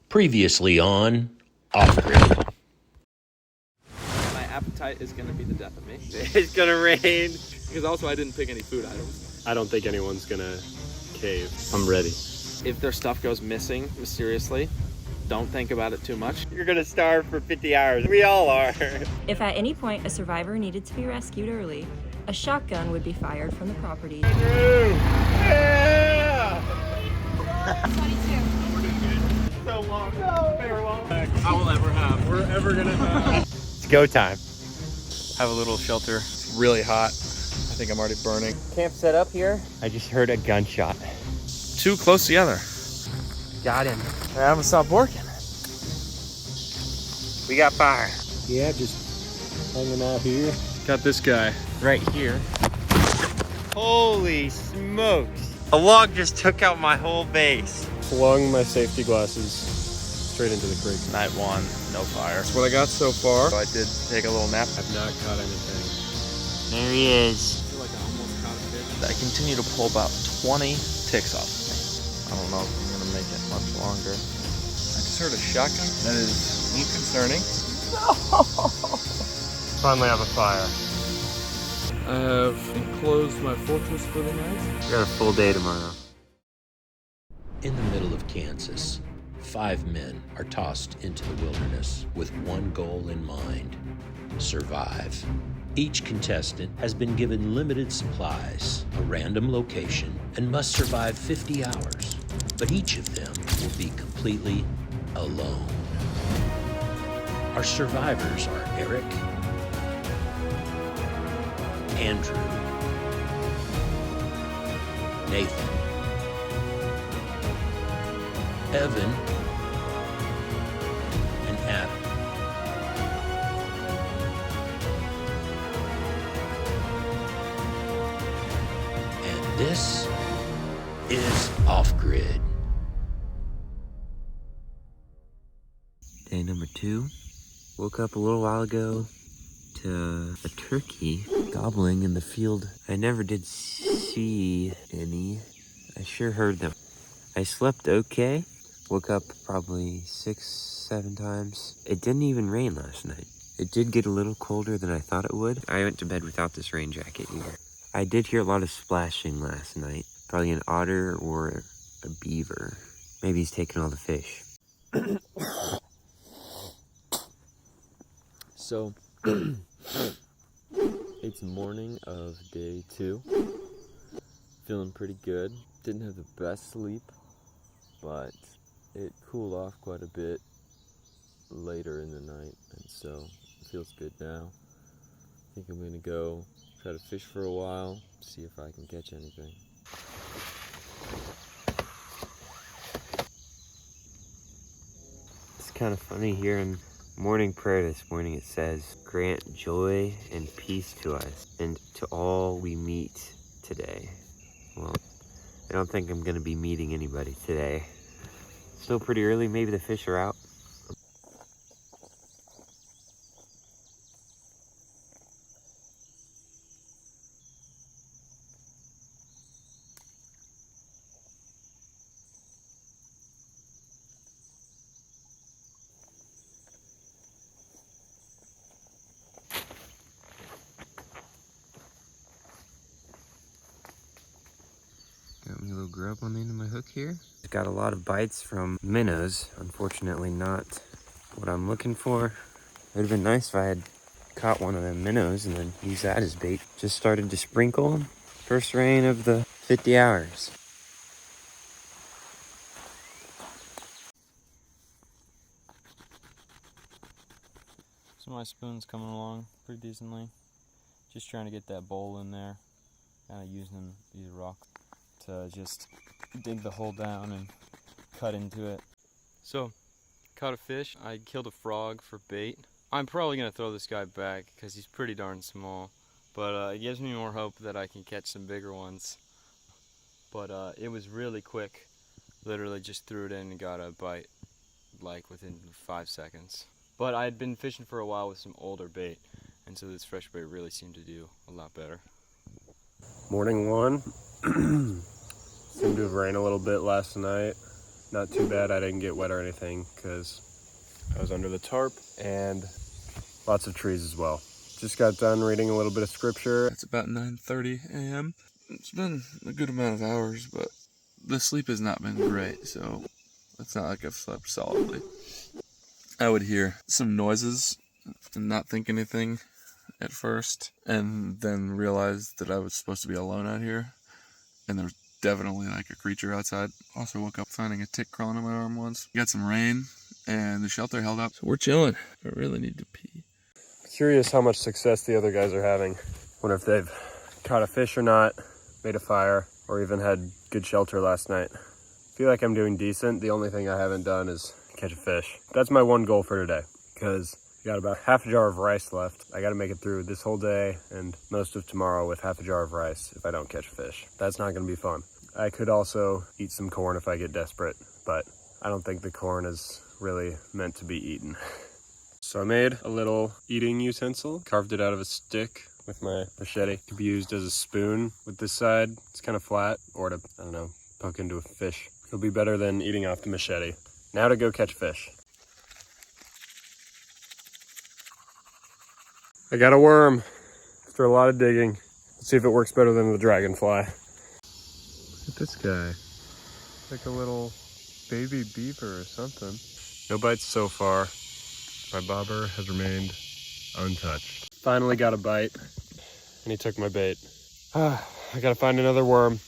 Previously on Off-Grid. My appetite is going to be the death of me. It's going to rain. Because also I didn't pick any food items. I don't think anyone's going to cave. I'm ready. If their stuff goes missing mysteriously, don't think about it too much. You're going to starve for 50 hours. We all are. If at any point a survivor needed to be rescued early, a shotgun would be fired from the property. Yeah! 22. So long. No. Farewell. I will ever have. We're ever going to have. It's go time. Have a little shelter. It's really hot. I think I'm already burning. Camp set up here. I just heard a gunshot. Too close together. Got him. I haven't stopped working. We got fire. Yeah, just hanging out here. Got this guy. Right here. Holy smokes. A log just took out my whole base. Flung my safety glasses straight into the creek. Night one, no fire. That's what I got so far. I did take a little nap. I've not caught anything. There he is. I feel like I almost caught a fish. I continue to pull about 20 ticks off of me. I don't know if I'm gonna make it much longer. I just heard a shotgun. That is a little concerning. Finally have a fire. I have enclosed my fortress for the night. We got a full day tomorrow. In the middle of Kansas, 5 men are tossed into the wilderness with one goal in mind: survive. Each contestant has been given limited supplies, a random location, and must survive 50 hours. But each of them will be completely alone. Our survivors are Eric, Andrew, Nathan, Evan, and Adam. And this is Off-Grid. Day number 2. Woke up a little while ago to a turkey gobbling in the field. I never did see any. I sure heard them. I slept okay. Woke up probably 6-7 times. It didn't even rain last night. It did get a little colder than I thought it would. I went to bed without this rain jacket either. I did hear a lot of splashing last night. Probably an otter or a beaver. Maybe he's taking all the fish. So, it's morning of day 2. Feeling pretty good. Didn't have the best sleep, but it cooled off quite a bit later in the night, and so it feels good now. I think I'm gonna go try to fish for a while, see if I can catch anything. It's kind of funny here in morning prayer this morning. It says, "Grant joy and peace to us and to all we meet today." Well, I don't think I'm going to be meeting anybody today. Still pretty early. Maybe the fish are out. Got me a little grub on the end of my hook here. Got a lot of bites from minnows. Unfortunately not what I'm looking for. It would have been nice if I had caught one of them minnows and then used that as bait. Just started to sprinkle. First rain of the 50 hours. So my spoon's coming along pretty decently. Just trying to get that bowl in there. Kind of using these rocks to just dig the hole down and cut into it. So, caught a fish. I killed a frog for bait. I'm probably going to throw this guy back because he's pretty darn small. But it gives me more hope that I can catch some bigger ones. But it was really quick. Literally just threw it in and got a bite like within 5 seconds. But I had been fishing for a while with some older bait, and so this fresh bait really seemed to do a lot better. Morning 1. Seemed to have rained a little bit last night. Not too bad I didn't get wet or anything because I was under the tarp and lots of trees as well. Just got done reading a little bit of scripture. It's about 9:30 a.m. It's been a good amount of hours, but the sleep has not been great, so it's not like I've slept solidly. I would hear some noises and not think anything at first, and then realize that I was supposed to be alone out here, and there was definitely like a creature outside. Also woke up finding a tick crawling on my arm once. Got some rain, and the shelter held up, so we're chilling. I really need to pee. Curious how much success the other guys are having. Wonder if they've caught a fish or not, made a fire, or even had good shelter last night. Feel like I'm doing decent. The only thing I haven't done is catch a fish. That's my one goal for today, because I got about half a jar of rice left. I got to make it through this whole day and most of tomorrow with half a jar of rice if I don't catch a fish. That's not going to be fun. I could also eat some corn if I get desperate, but I don't think the corn is really meant to be eaten. So I made a little eating utensil, carved it out of a stick with my machete. It could be used as a spoon with this side. It's kind of flat, or to, I don't know, poke into a fish. It'll be better than eating off the machete. Now to go catch fish. I got a worm after a lot of digging. Let's see if it works better than the dragonfly. Look at this guy. Like a little baby beaver or something. No bites so far. My bobber has remained untouched. Finally got a bite, and he took my bait. I gotta find another worm.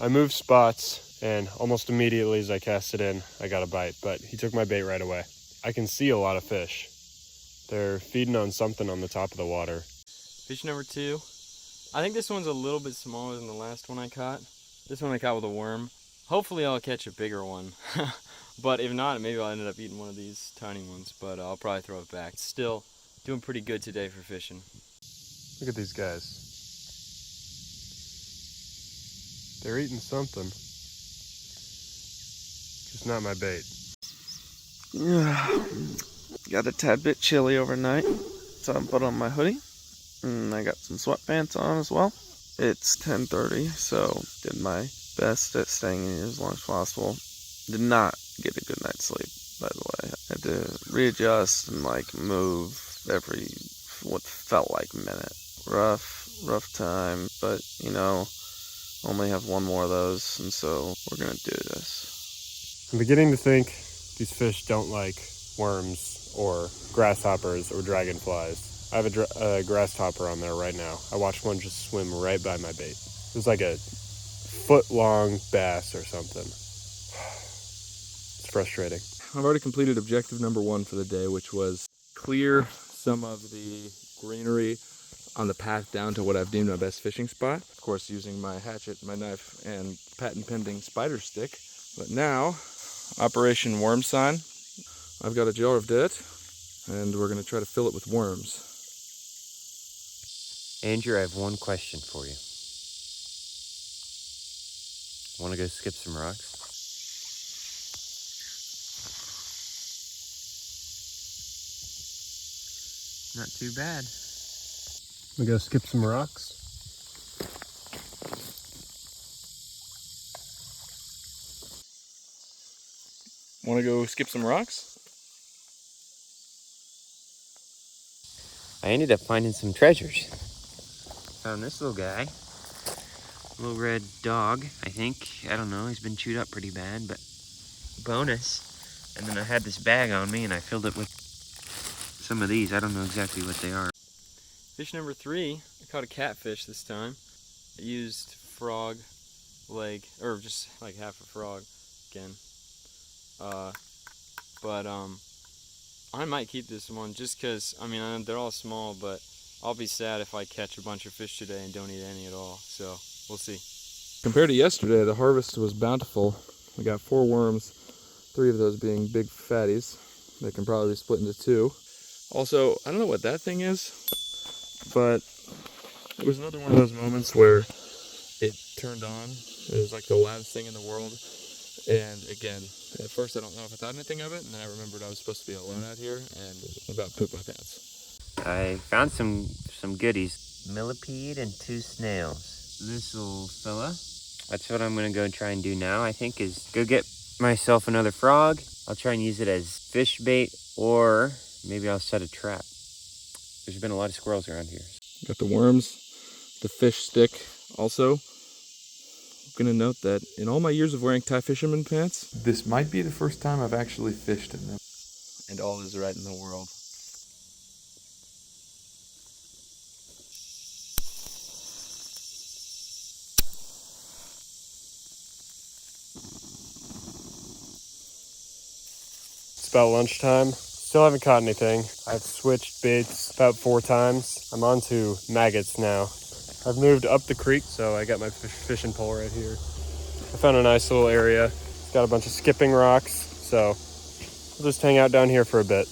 I moved spots, and almost immediately as I cast it in, I got a bite, but he took my bait right away. I can see a lot of fish. They're feeding on something on the top of the water. Fish number 2. I think this one's a little bit smaller than the last one I caught. This one I caught with a worm. Hopefully I'll catch a bigger one. But if not, maybe I'll end up eating one of these tiny ones, but I'll probably throw it back. Still doing pretty good today for fishing. Look at these guys. They're eating something. Just not my bait. Got a tad bit chilly overnight, so I put on my hoodie, and I got some sweatpants on as well. It's 10:30, so did my best at staying in here as long as possible. Did not get a good night's sleep, by the way. I had to readjust and move every what felt like minute. Rough time, but only have one more of those, and so we're gonna do this. I'm beginning to think these fish don't like worms or grasshoppers or dragonflies. I have a grasshopper on there right now. I watched one just swim right by my bait. It was like a foot-long bass or something. It's frustrating. I've already completed objective number 1 for the day, which was clear some of the greenery on the path down to what I've deemed my best fishing spot. Of course, using my hatchet, my knife, and patent-pending spider stick. But now, Operation Worm Sign. I've got a jar of dirt, and we're going to try to fill it with worms. Andrew, I have one question for you. Want to go skip some rocks? Not too bad. We go skip some rocks. Want to go skip some rocks? I ended up finding some treasures. Found this little guy. Little red dog, I think. I don't know, he's been chewed up pretty bad, but bonus. And then I had this bag on me and I filled it with some of these. I don't know exactly what they are. Fish number 3, I caught a catfish this time. I used frog leg, or just like half a frog again. But I might keep this one just because, they're all small, but I'll be sad if I catch a bunch of fish today and don't eat any at all. So we'll see. Compared to yesterday, the harvest was bountiful. We got 4 worms, 3 of those being big fatties. They can probably be split into 2. Also, I don't know what that thing is, but it was another one of those moments where it turned on. It was like the loudest thing in the world. And again, at first I don't know if I thought anything of it, and then I remembered I was supposed to be alone out here and about pooped my pants. I found some goodies. Millipede and 2 snails. This little fella. That's what I'm gonna go try and do now, I think, is go get myself another frog. I'll try and use it as fish bait, or maybe I'll set a trap. There's been a lot of squirrels around here. Got the worms, the fish stick. Also, I'm gonna note that in all my years of wearing tie fisherman pants, this might be the first time I've actually fished in them. And all is right in the world. It's about lunchtime. Still haven't caught anything. I've switched baits about 4 times. I'm on to maggots now. I've moved up the creek, so I got my fishing pole right here. I found a nice little area. It's got a bunch of skipping rocks, so we'll just hang out down here for a bit.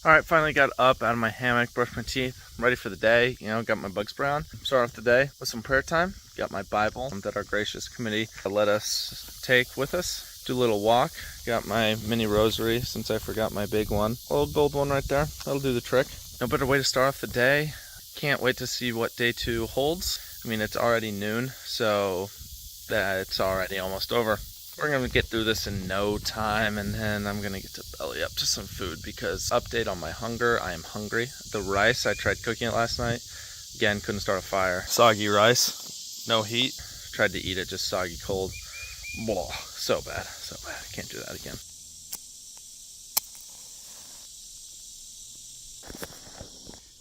Alright, finally got up out of my hammock, brushed my teeth, I'm ready for the day. You know, got my bug spray on. Start off the day with some prayer time. Got my Bible that our gracious committee let us take with us. Do a little walk. Got my mini rosary since I forgot my big one. Old gold one right there. That'll do the trick. No better way to start off the day. Can't wait to see what day 2 holds. I mean, it's already noon, so it's already almost over. We're gonna get through this in no time, and then I'm gonna get to belly up to some food because update on my hunger, I am hungry. The rice, I tried cooking it last night. Again, couldn't start a fire. Soggy rice, no heat. Tried to eat it just soggy cold. Blah, so bad, so bad. I can't do that again.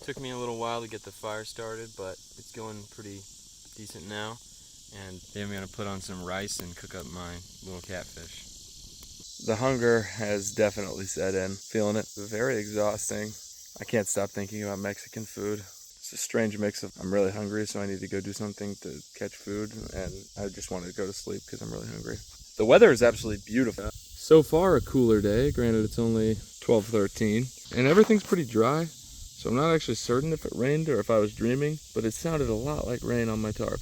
Took me a little while to get the fire started, but it's going pretty decent now. And then I'm gonna put on some rice and cook up my little catfish. The hunger has definitely set in. Feeling it. Very exhausting. I can't stop thinking about Mexican food. It's a strange mix of I'm really hungry, so I need to go do something to catch food, and I just wanted to go to sleep because I'm really hungry. The weather is absolutely beautiful. So far, a cooler day. Granted, it's only 12:13, and everything's pretty dry. So I'm not actually certain if it rained or if I was dreaming, but it sounded a lot like rain on my tarp.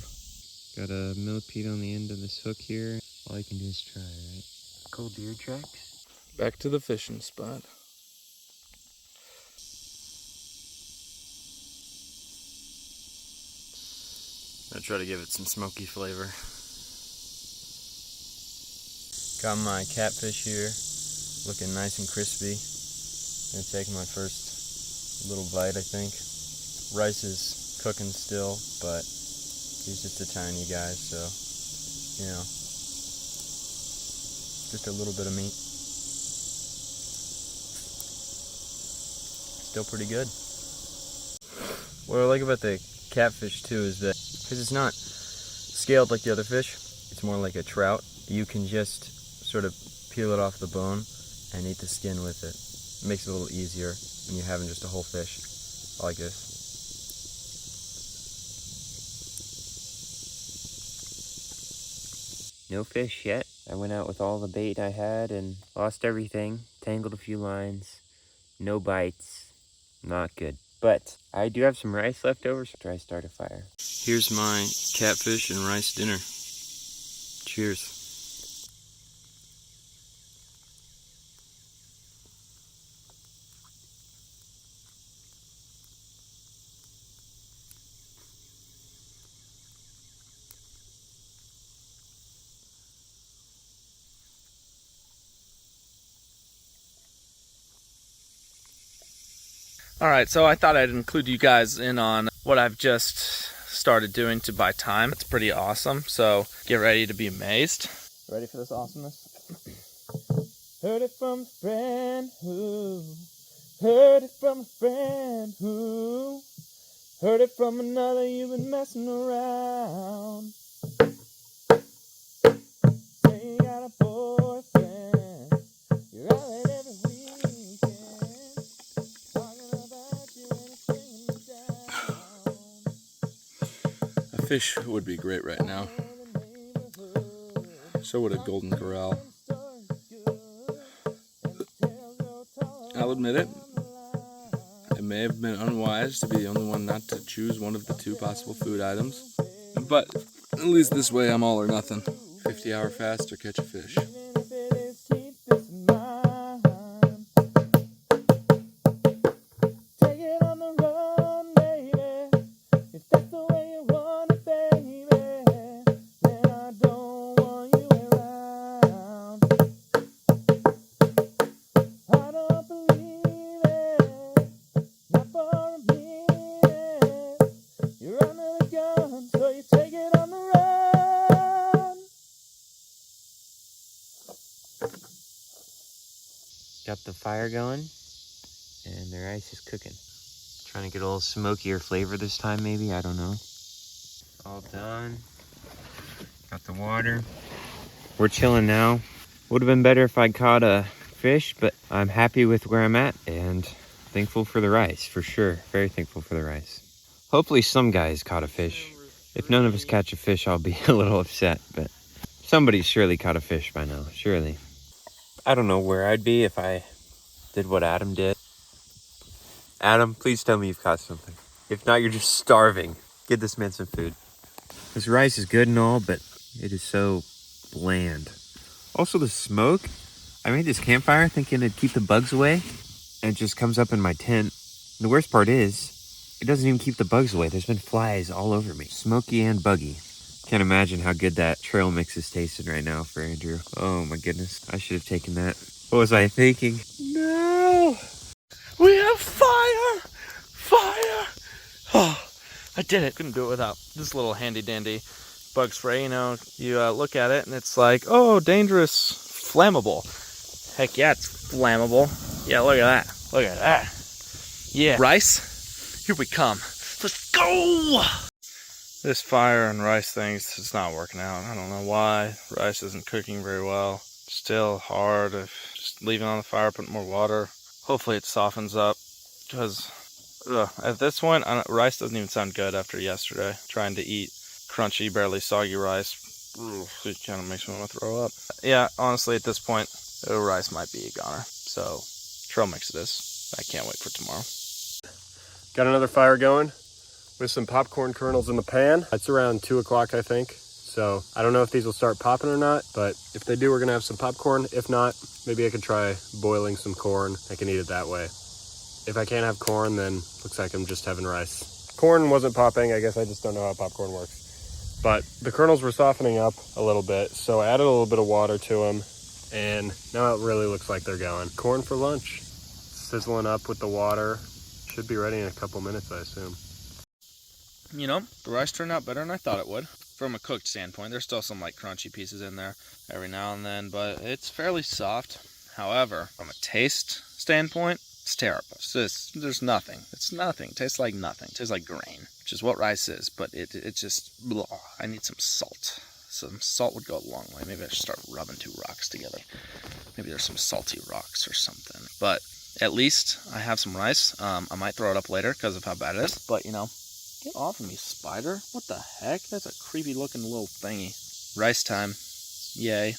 Got a millipede on the end of this hook here. All you can do is try, right? Cool deer tracks. Back to the fishing spot. I'm gonna try to give it some smoky flavor. Got my catfish here, looking nice and crispy. Gonna take my first little bite, I think. Rice is cooking still, but he's just a tiny guy, so, you know, just a little bit of meat. Still pretty good. What I like about the catfish too is that, because it's not scaled like the other fish, it's more like a trout. You can just sort of peel it off the bone and eat the skin with it. It makes it a little easier when you're having just a whole fish like this. No fish yet. I went out with all the bait I had and lost everything. Tangled a few lines. No bites. Not good. But I do have some rice left over, so try to start a fire. Here's my catfish and rice dinner. Cheers. Alright, so I thought I'd include you guys in on what I've just started doing to buy time. It's pretty awesome, so get ready to be amazed. Ready for this awesomeness? Heard it from a friend who heard it from a friend who heard it from another. You've been messing around. Say you got a boyfriend, you're out at every weekend, talking about you and it's bringing me down. A fish would be great right now. So would a golden corral. I'll admit it. I may have been unwise to be the only one not to choose one of the 2 possible food items. But at least this way I'm all or nothing. 50-hour fast or catch a fish. the fire going, and the rice is cooking. Trying to get a little smokier flavor this time, maybe, I don't know. All done. Got the water. We're chilling now. Would have been better if I'd caught a fish, but I'm happy with where I'm at and thankful for the rice, for sure. Very thankful for the rice. Hopefully some guys caught a fish. If none of us catch a fish, I'll be a little upset, but somebody's surely caught a fish by now, surely. I don't know where I'd be if I did what Adam did. Adam, please tell me you've caught something. If not, you're just starving. Get this man some food. This rice is good and all, but it is so bland. Also, the smoke. I made this campfire thinking it'd keep the bugs away, and it just comes up in my tent. The worst part is, it doesn't even keep the bugs away. There's been flies all over me. Smoky and buggy. Can't imagine how good that trail mix is tasting right now for Andrew. Oh my goodness. I should have taken that. What was I thinking? No! We have fire! Fire! Oh, I did it. Couldn't do it without this little handy dandy bug spray. You know, you look at it and it's like, oh, dangerous, flammable. Heck yeah, it's flammable. Yeah, look at that. Look at that. Yeah. Rice, here we come. Let's go! This fire and rice thing's just not working out. I don't know why. Rice isn't cooking very well. Still hard. Just leaving on the fire, putting more water. Hopefully it softens up. Because at this point, rice doesn't even sound good after yesterday. Trying to eat crunchy, barely soggy rice. It kind of makes me want to throw up. Yeah, honestly, at this point, rice might be a goner. So, trail mix it is. I can't wait for tomorrow. Got another fire going with some popcorn kernels in the pan. It's around 2 o'clock, I think. So I don't know if these will start popping or not, but if they do, we're gonna have some popcorn. If not, maybe I could try boiling some corn. I can eat it that way. If I can't have corn, then looks like I'm just having rice. Corn wasn't popping. I guess I just don't know how popcorn works. But the kernels were softening up a little bit, so I added a little bit of water to them, and now it really looks like they're going. Corn for lunch. Sizzling up with the water. Should be ready in a couple minutes, I assume. You know, the rice turned out better than I thought it would. From a cooked standpoint, there's still some like crunchy pieces in there every now and then, but it's fairly soft. However, from a taste standpoint, it's terrible. There's nothing. It's nothing. It tastes like nothing. It tastes like grain, which is what rice is, but it just, blah. I need some salt. Some salt would go a long way. Maybe I should start rubbing 2 rocks together. Maybe there's some salty rocks or something. But at least I have some rice. I might throw it up later because of how bad it is, but you know, get off of me, spider. What the heck? That's a creepy looking little thingy. Rice time. Yay.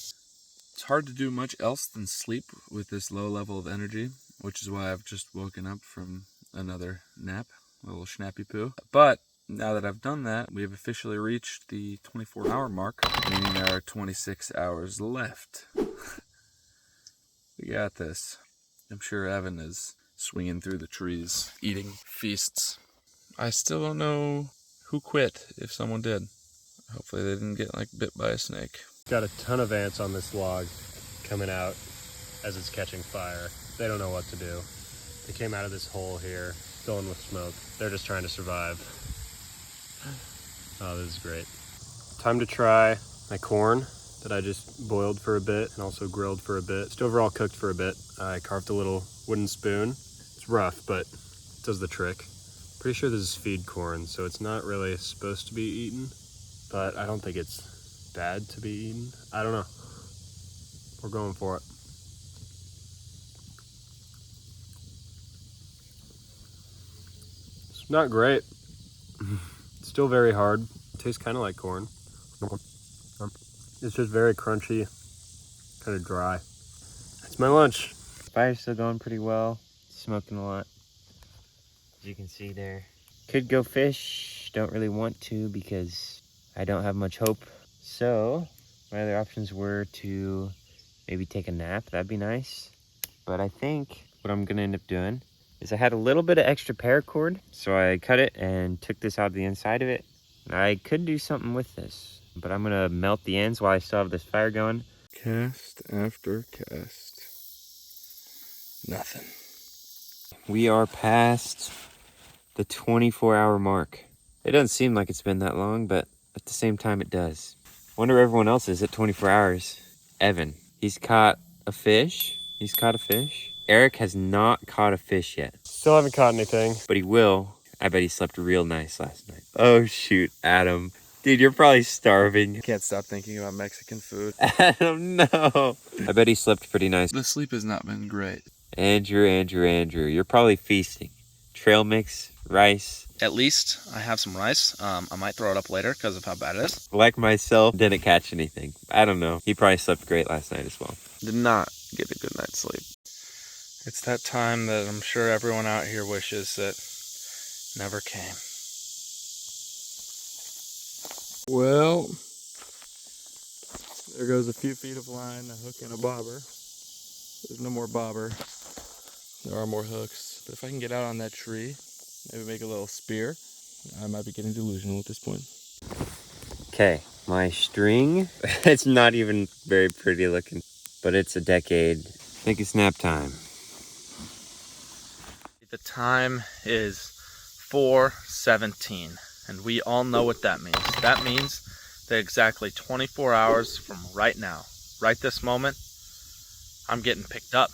It's hard to do much else than sleep with this low level of energy, which is why I've just woken up from another nap, a little schnappy poo. But now that I've done that, we have officially reached the 24-hour mark, meaning there are 26 hours left. We got this. I'm sure Evan is swinging through the trees, eating feasts. I still don't know who quit, if someone did. Hopefully they didn't get like bit by a snake. Got a ton of ants on this log coming out as it's catching fire. They don't know what to do. They came out of this hole here, filling with smoke. They're just trying to survive. Oh, this is great. Time to try my corn that I just boiled for a bit and also grilled for a bit. Just overall cooked for a bit. I carved a little wooden spoon. It's rough, but it does the trick. Pretty sure this is feed corn, so it's not really supposed to be eaten, but I don't think it's bad to be eaten. I don't know. We're going for it. It's not great. It's still very hard. It tastes kind of like corn. It's just very crunchy, kind of dry. That's my lunch. Fire's still going pretty well. Smoking a lot. As you can see there. Could go fish. Don't really want to because I don't have much hope. So my other options were to maybe take a nap. That'd be nice. But I think what I'm gonna end up doing is I had a little bit of extra paracord. So I cut it and took this out of the inside of it. I could do something with this, but I'm gonna melt the ends while I still have this fire going. Cast after cast. Nothing. We are past the 24-hour mark. It doesn't seem like it's been that long, but at the same time it does. Wonder where everyone else is at 24 hours. Evan, he's caught a fish. Eric has not caught a fish yet. Still haven't caught anything. But he will. I bet he slept real nice last night. Oh, shoot, Adam. Dude, you're probably starving. Can't stop thinking about Mexican food. Adam, no. I bet he slept pretty nice. The sleep has not been great. Andrew, you're probably feasting. Trail mix, rice. At least I have some rice. I might throw it up later because of how bad it is. Like myself, didn't catch anything. I don't know. He probably slept great last night as well. Did not get a good night's sleep. It's that time that I'm sure everyone out here wishes that never came. Well, there goes a few feet of line, a hook and a bobber. There's no more bobber. There are more hooks. But if I can get out on that tree, maybe make a little spear, I might be getting delusional at this point. Okay, my string. It's not even very pretty looking, but it's a decade. I think it's nap time. The time is 4:17, and we all know what that means. That means that exactly 24 hours from right now, right this moment, I'm getting picked up.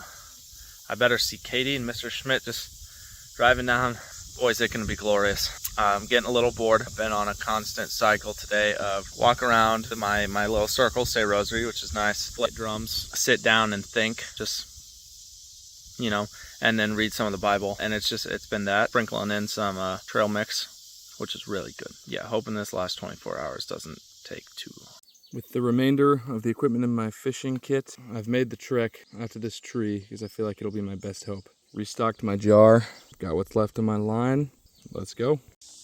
I better see Katie and Mr. Schmidt just driving down. Boys, it's gonna be glorious. I'm getting a little bored. I've been on a constant cycle today of walk around my little circle, say rosary, which is nice, play drums, sit down and think, just, you know, and then read some of the Bible. And it's been that, sprinkling in some trail mix, which is really good. Yeah, hoping this last 24 hours doesn't take too long. With the remainder of the equipment in my fishing kit, I've made the trek out to this tree because I feel like it'll be my best hope. Restocked my jar, got what's left of my line. Let's go.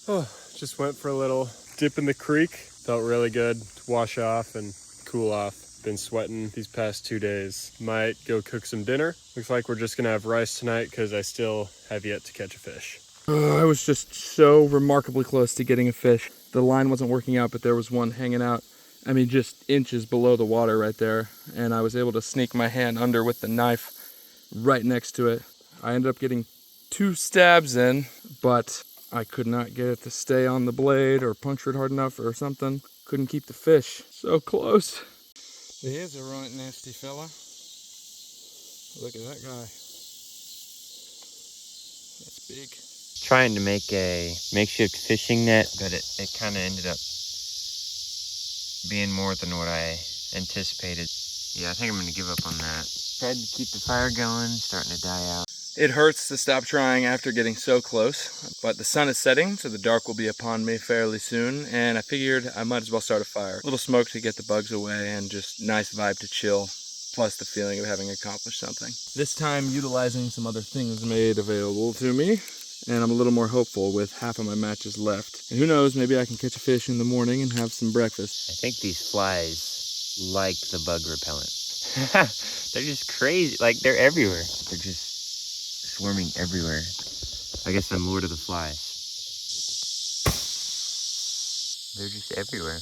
Oh, just went for a little dip in the creek. Felt really good to wash off and cool off. Been sweating these past 2 days. Might go cook some dinner. Looks like we're just gonna have rice tonight because I still have yet to catch a fish. I was just so remarkably close to getting a fish. The line wasn't working out, but there was one hanging out. I mean, just inches below the water right there. And I was able to sneak my hand under with the knife right next to it. I ended up getting 2 stabs in, but I could not get it to stay on the blade or puncture it hard enough or something. Couldn't keep the fish. So close. Here's a right nasty fella. Look at that guy. That's big. Trying to make a makeshift fishing net, but it kind of ended up being more than what I anticipated. Yeah, I think I'm going to give up on that. Tried to keep the fire going, starting to die out. It hurts to stop trying after getting so close, but the sun is setting, so the dark will be upon me fairly soon, and I figured I might as well start a fire. A little smoke to get the bugs away, and just nice vibe to chill, plus the feeling of having accomplished something. This time utilizing some other things made available to me, and I'm a little more hopeful with half of my matches left. And who knows, maybe I can catch a fish in the morning and have some breakfast. I think these flies like the bug repellent. They're just crazy. Like, they're everywhere. They're just swarming everywhere. I guess I'm Lord of the Flies. They're just everywhere.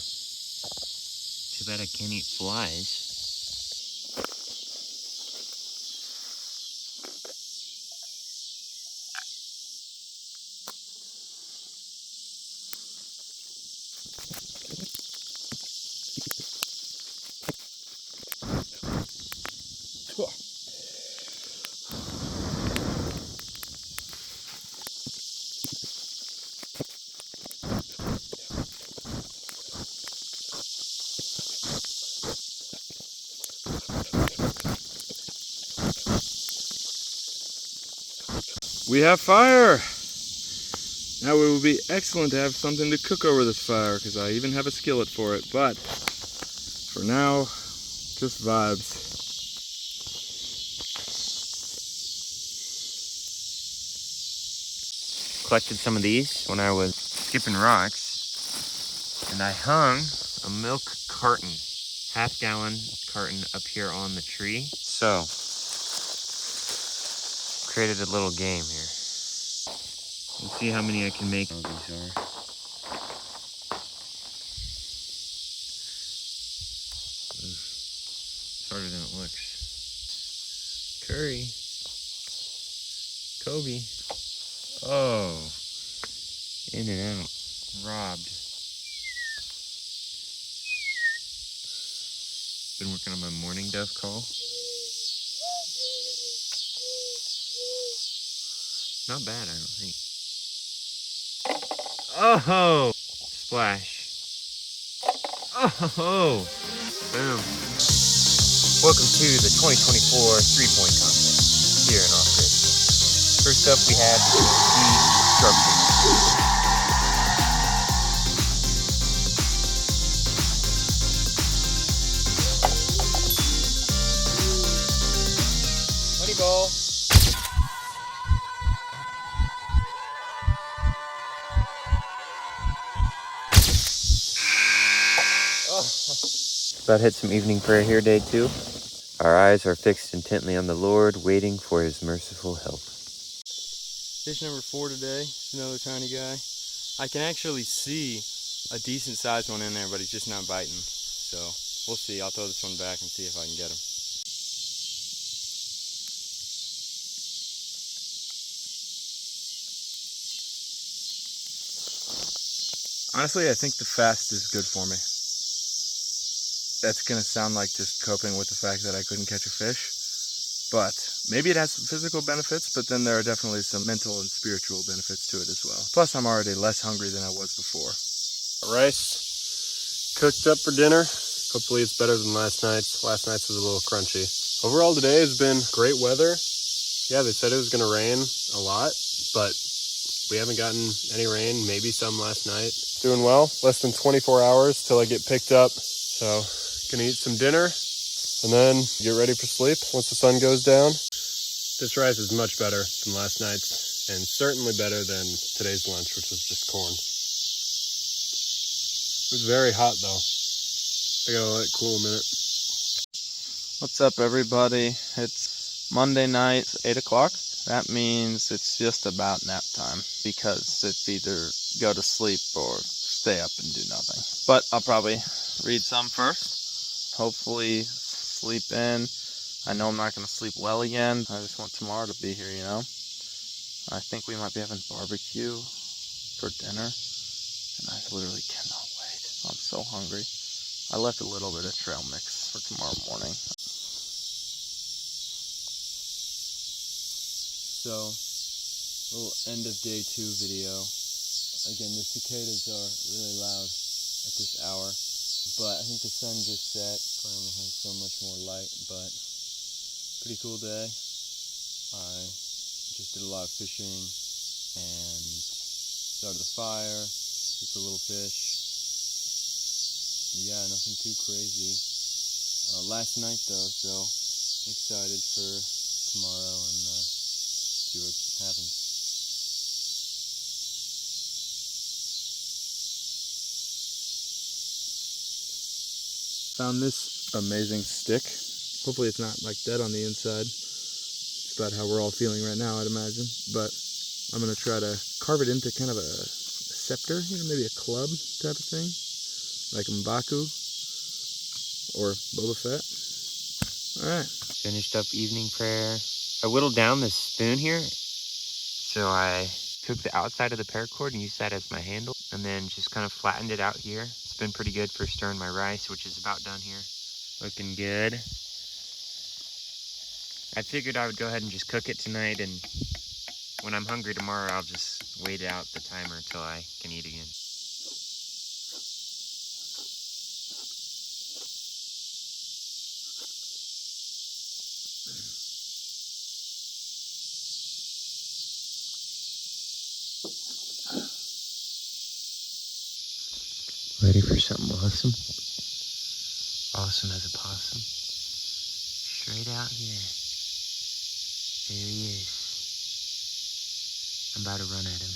Too bad I can't eat flies. We have fire! Now it would be excellent to have something to cook over this fire, because I even have a skillet for it, but for now, just vibes. Collected some of these when I was skipping rocks, and I hung a milk carton, half-gallon carton up here on the tree. So, created a little game here. Let's see how many I can make. These are. It's harder than it looks. Curry. Kobe. Oh. In and out. Robbed. Been working on my morning dove call. Not bad, I don't think. Oh! Splash. Oh! Boom. Welcome to the 2024 3-point contest here in Off-Grid. First up, we have the structure. Money ball. About hit some evening prayer here, day 2. Our eyes are fixed intently on the Lord, waiting for his merciful help. Fish number 4 today. It's another tiny guy. I can actually see a decent sized one in there, but he's just not biting. So we'll see. I'll throw this one back and see if I can get him. Honestly, I think the fast is good for me. That's gonna sound like just coping with the fact that I couldn't catch a fish, but maybe it has some physical benefits, but then there are definitely some mental and spiritual benefits to it as well. Plus, I'm already less hungry than I was before. Rice cooked up for dinner. Hopefully it's better than last night's. Last night's was a little crunchy. Overall today has been great weather. Yeah, they said it was gonna rain a lot, but we haven't gotten any rain, maybe some last night. Doing well, less than 24 hours till I get picked up. So gonna eat some dinner and then get ready for sleep once the sun goes down. This rice is much better than last night's and certainly better than today's lunch, which was just corn. It was very hot though. I gotta let it cool a minute. What's up, everybody? It's Monday night, 8 o'clock. That means it's just about nap time because it's either go to sleep or stay up and do nothing. But I'll probably read some first. Hopefully sleep in. I know I'm not going to sleep well again. I just want tomorrow to be here, you know. I think we might be having barbecue for dinner, and I literally cannot wait. I'm so hungry. I left a little bit of trail mix for tomorrow morning. So, little end of day 2 video. Again, the cicadas are really loud at this hour, but I think the sun just set. Finally has so much more light, but pretty cool day. I just did a lot of fishing and started the fire, took a little fish. Yeah, nothing too crazy. Last night though, so excited for tomorrow and see what happens. Found this amazing stick. Hopefully it's not like dead on the inside. It's about how we're all feeling right now, I'd imagine. But I'm gonna try to carve it into kind of a scepter, you know, maybe a club type of thing, like M'Baku or Boba Fett. All right. Finished up evening prayer. I whittled down this spoon here, so I took the outside of the paracord and used that as my handle, and then just kind of flattened it out here. It's been pretty good for stirring my rice, which is about done here. Looking good. I figured I would go ahead and just cook it tonight, and when I'm hungry tomorrow, I'll just wait out the timer until I can eat again. Ready for something awesome? Awesome as a possum. Straight out here. There he is. I'm about to run at him.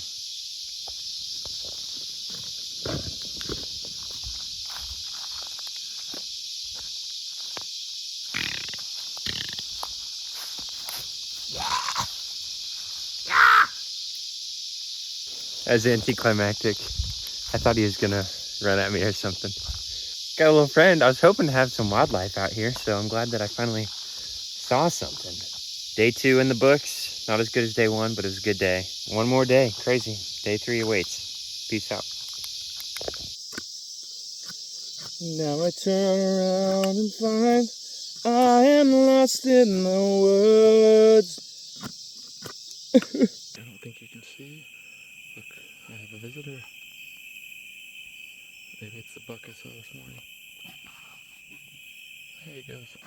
As anticlimactic. I thought he was gonna run at me or something. Got a little friend. I was hoping to have some wildlife out here, so I'm glad that I finally saw something. Day 2 in the books. Not as good as day 1, but it was a good day. One more day. Crazy. Day 3 awaits. Peace out. Now I turn around and find I am lost in the woods. think you can see. Look, I have a visitor. Maybe it's the buck I saw this morning. There he goes.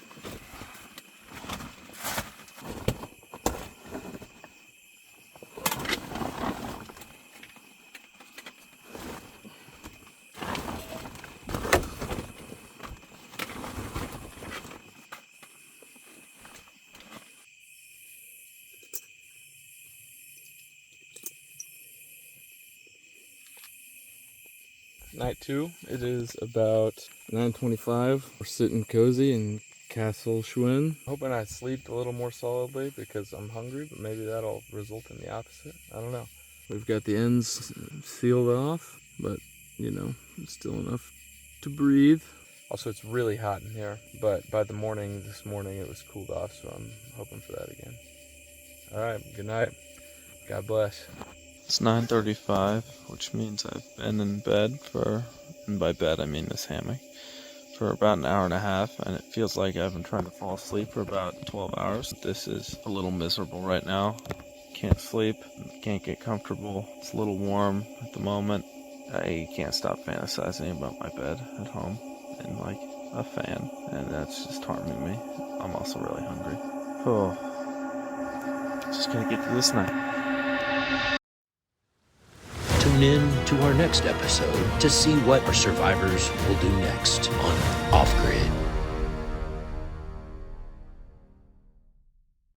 Night 2, it is about 9:25. We're sitting cozy in Castle Schwinn. Hoping I sleep a little more solidly because I'm hungry, but maybe that'll result in the opposite. I don't know. We've got the ends sealed off, but you know, still enough to breathe. Also, it's really hot in here, but by the morning, this morning, it was cooled off, so I'm hoping for that again. All right, good night. God bless. It's 9:35, which means I've been in bed and by bed I mean this hammock, for about an hour and a half, and it feels like I've been trying to fall asleep for about 12 hours. This is a little miserable right now. Can't sleep, can't get comfortable. It's a little warm at the moment. I can't stop fantasizing about my bed at home and like a fan, and that's just harming me. I'm also really hungry. Oh, just gotta get through this night. Tune in to our next episode to see what our survivors will do next on Off Grid.